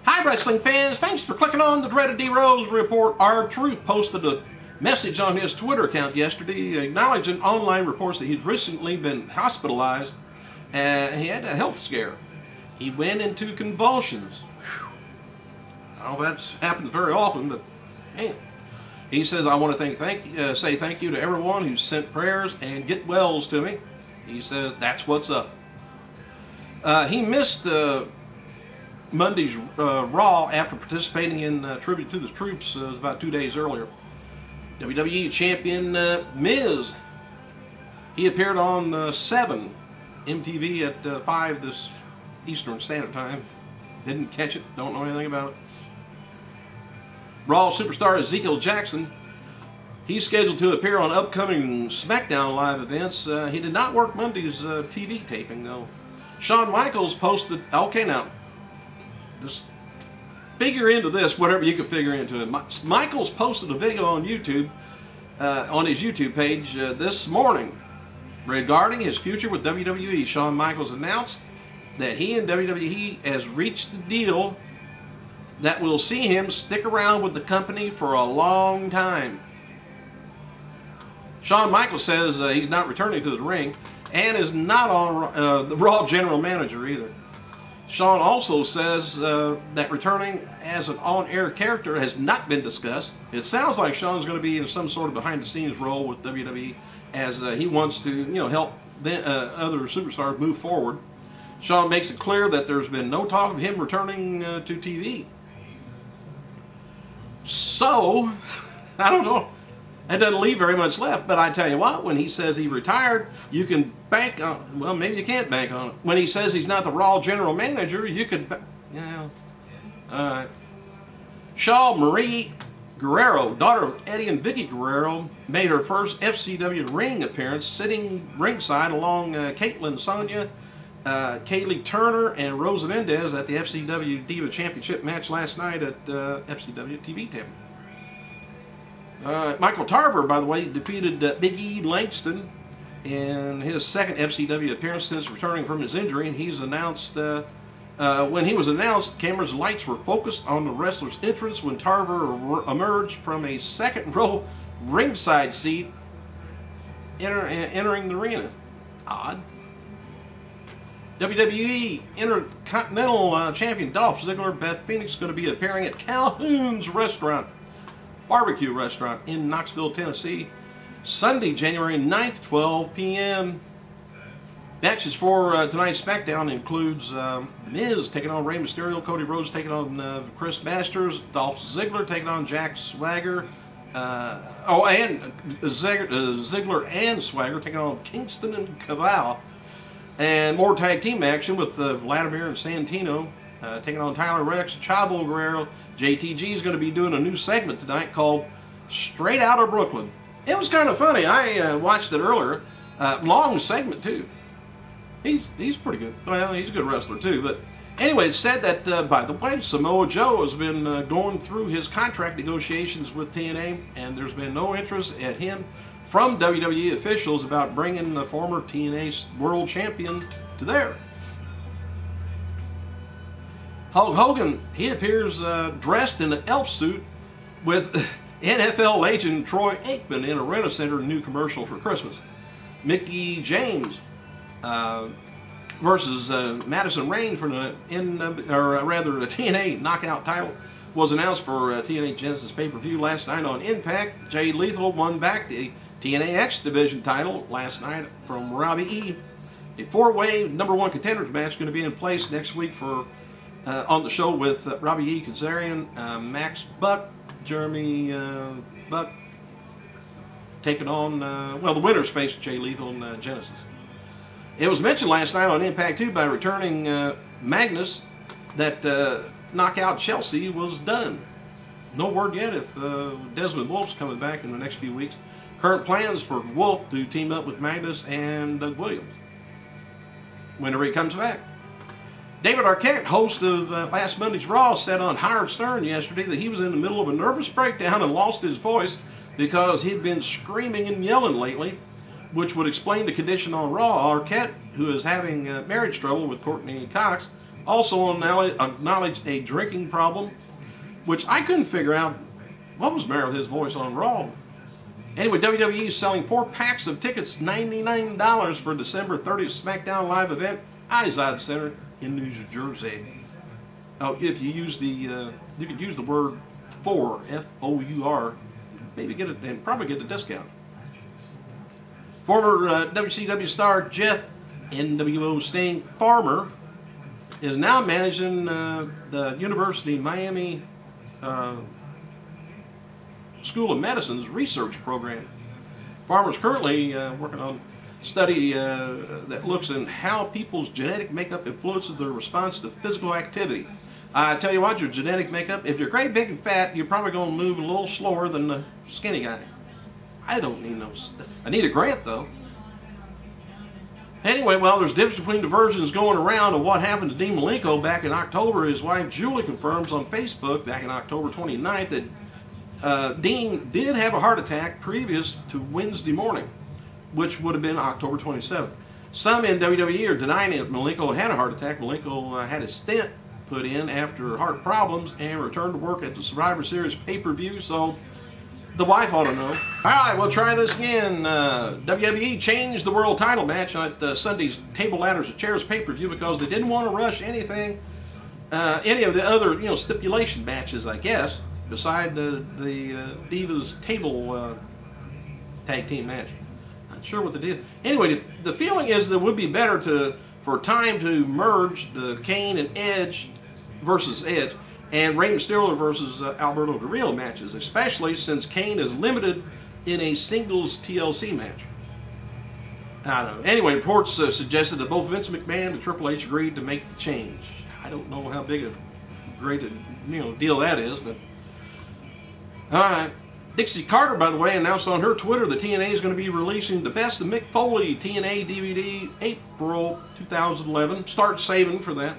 Hi wrestling fans, thanks for clicking on the dreaded D-Rose Report. R-Truth posted a message on his Twitter account yesterday acknowledging online reports that he'd recently been hospitalized and he had a health scare. He went into convulsions. Whew. I don't know if that happens very often, but man. He says, I want to say thank you to everyone who sent prayers and get wells to me. He says, that's what's up. He missed Monday's Raw after participating in Tribute to the Troops about 2 days earlier. WWE Champion Miz, he appeared on 7 MTV at 5 this Eastern Standard Time. Didn't catch it, don't know anything about it. Raw superstar Ezekiel Jackson, he's scheduled to appear on upcoming SmackDown live events. He did not work Monday's TV taping though. Shawn Michaels posted, okay now, just figure into this whatever you can figure into it. Michaels posted a video on YouTube, on his YouTube page this morning regarding his future with WWE. Shawn Michaels announced that he and WWE has reached a deal that will see him stick around with the company for a long time. Shawn Michaels says he's not returning to the ring and is not on the Raw general manager either. Shawn also says that returning as an on-air character has not been discussed. It sounds like Shawn's going to be in some sort of behind-the-scenes role with WWE as he wants to, help other superstars move forward. Shawn makes it clear that there's been no talk of him returning to TV. So, I don't know. That doesn't leave very much left, but I tell you what, when he says he retired, you can bank on, well, maybe you can't bank on it. When he says he's not the Raw general manager, you could, alright. Shaw Marie Guerrero, daughter of Eddie and Vickie Guerrero, made her first FCW ring appearance, sitting ringside along Caitlin Sonya, Kaylee Turner, and Rosa Mendez at the FCW Diva Championship match last night at FCW TV taping. Michael Tarver, by the way, defeated Big E Langston in his second FCW appearance since returning from his injury, and he's announced, when he was announced, cameras and lights were focused on the wrestler's entrance when Tarver emerged from a second row ringside seat entering the arena. Odd. WWE Intercontinental Champion Dolph Ziggler, Beth Phoenix, going to be appearing at Calhoun's Barbecue Restaurant in Knoxville, Tennessee, Sunday, January 9th, 12 p.m. Matches for tonight's SmackDown includes Miz taking on Rey Mysterio, Cody Rhodes taking on Chris Masters, Dolph Ziggler taking on Jack Swagger, and Ziggler and Swagger taking on Kingston and Cavall. And more tag team action with Vladimir and Santino taking on Tyler Rex, Chavo Guerrero. JTG is going to be doing a new segment tonight called Straight Outta Brooklyn. It was kind of funny. I watched it earlier. Long segment too. He's pretty good. Well, he's a good wrestler too. But anyway, it's said that, by the way, Samoa Joe has been going through his contract negotiations with TNA, and there's been no interest at him from WWE officials about bringing the former TNA World Champion to there. Hulk Hogan, he appears dressed in an elf suit with NFL legend Troy Aikman in a Rent-A-Center new commercial for Christmas. Mickey James versus Madison Rayne for the TNA Knockout title was announced for TNA Genesis pay-per-view last night on Impact. Jay Lethal won back the TNA X Division title last night from Robbie E. A 4-way #1 contenders match is going to be in place next week for on the show with Robbie E. Kazarian, Max Buck, Jeremy Buck taking on, well, the winners faced Jay Lethal and Genesis. It was mentioned last night on Impact 2 by returning Magnus that Knockout Chelsea was done. No word yet if Desmond Wolf's coming back in the next few weeks. Current plans for Wolf to team up with Magnus and Doug Williams whenever he comes back. David Arquette, host of last Monday's Raw, said on Howard Stern yesterday that he was in the middle of a nervous breakdown and lost his voice because he'd been screaming and yelling lately, which would explain the condition on Raw. Arquette, who is having marriage trouble with Courtney Cox, Also acknowledged a drinking problem, which I couldn't figure out what was the matter with his voice on Raw. Anyway, WWE is selling 4 packs of tickets, $99 for December 30th SmackDown live event, Izod Center in New Jersey. Oh, if you use the, you could use the word "for" F-O-U-R, maybe get it and probably get a discount. Former WCW star Jeff NWO Sting Farmer is now managing the University of Miami School of Medicine's research program. Farmer's currently working on a study that looks at how people's genetic makeup influences their response to physical activity. I tell you what, your genetic makeup, if you're great, big, and fat, you're probably going to move a little slower than the skinny guy. I don't need no stuff. I need a grant, though. Anyway, well, there's a difference between the versions going around of what happened to Dean Malenko back in October. His wife, Julie, confirms on Facebook back in October 29th that Dean did have a heart attack previous to Wednesday morning, which would have been October 27th. Some in WWE are denying that Malenko had a heart attack. Malenko had a stent put in after heart problems and returned to work at the Survivor Series pay-per-view, so the wife ought to know. Alright, we'll try this again. WWE changed the world title match at Sunday's Table, Ladders, and Chairs pay-per-view because they didn't want to rush anything, any of the other stipulation matches, I guess, beside the Divas Table tag team match. Not sure what they did. Anyway, the feeling is that it would be better for time to merge the Kane and Edge versus Edge and Rey Mysterio versus Alberto Del Rio matches, especially since Kane is limited in a singles TLC match. I don't know. Anyway, reports suggested that both Vince McMahon and Triple H agreed to make the change. I don't know how big a great deal that is, but all right. Dixie Carter, by the way, announced on her Twitter that TNA is going to be releasing the Best of Mick Foley TNA DVD April 2011. Start saving for that.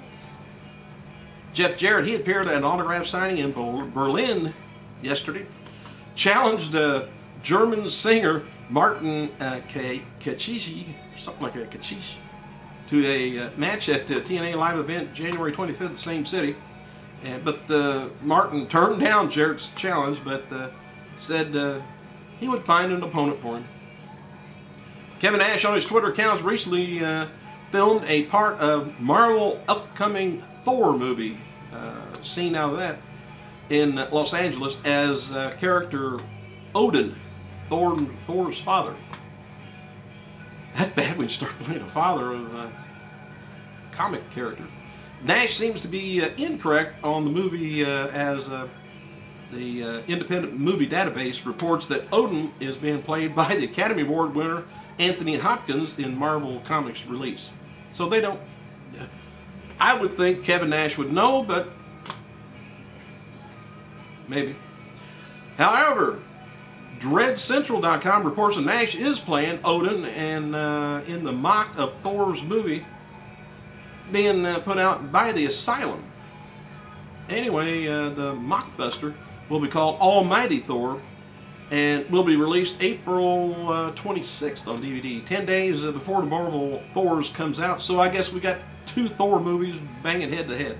Jeff Jarrett, he appeared at an autograph signing in Berlin yesterday, challenged German singer Martin Kachishi, something like that, Kachish, to a match at the TNA live event January 25th, the same city. But Martin turned down Jarrett's challenge, but said he would find an opponent for him. Kevin Nash on his Twitter accounts recently filmed a part of Marvel upcoming Thor movie, scene out of that in Los Angeles as character Odin, Thor's father. That's bad when you start playing a father of a comic character. Nash seems to be incorrect on the movie as the Independent Movie Database reports that Odin is being played by the Academy Award winner Anthony Hopkins in Marvel Comics release. So they don't. I would think Kevin Nash would know, but maybe. However, DreadCentral.com reports that Nash is playing Odin and in the mock of Thor's movie being put out by the Asylum. Anyway, the mockbuster will be called Almighty Thor and will be released April 26th on DVD, 10 days before the Marvel Thors comes out. So I guess we got 2 Thor movies banging head to head.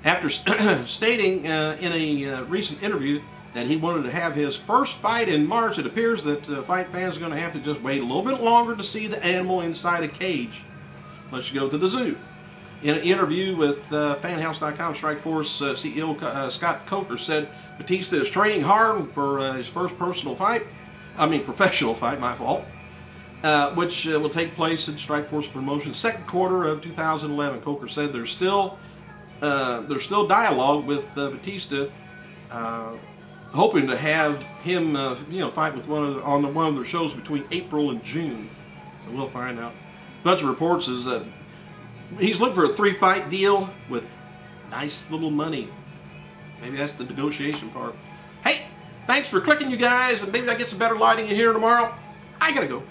After stating in a recent interview that he wanted to have his first fight in March, it appears that fight fans are going to have to just wait a little bit longer to see the animal inside a cage. Let's go to the zoo. In an interview with fanhouse.com, Strikeforce CEO Scott Coker said Batista is training hard for his first professional fight, my fault, which will take place in Strikeforce Promotions' second quarter of 2011. Coker said there's still dialogue with Batista, hoping to have him fight with on one of their shows between April and June. So we'll find out. A bunch of reports is he's looking for a 3-fight deal with nice little money. Maybe that's the negotiation part. Hey, thanks for clicking, you guys, and maybe I get some better lighting in here tomorrow. I gotta go.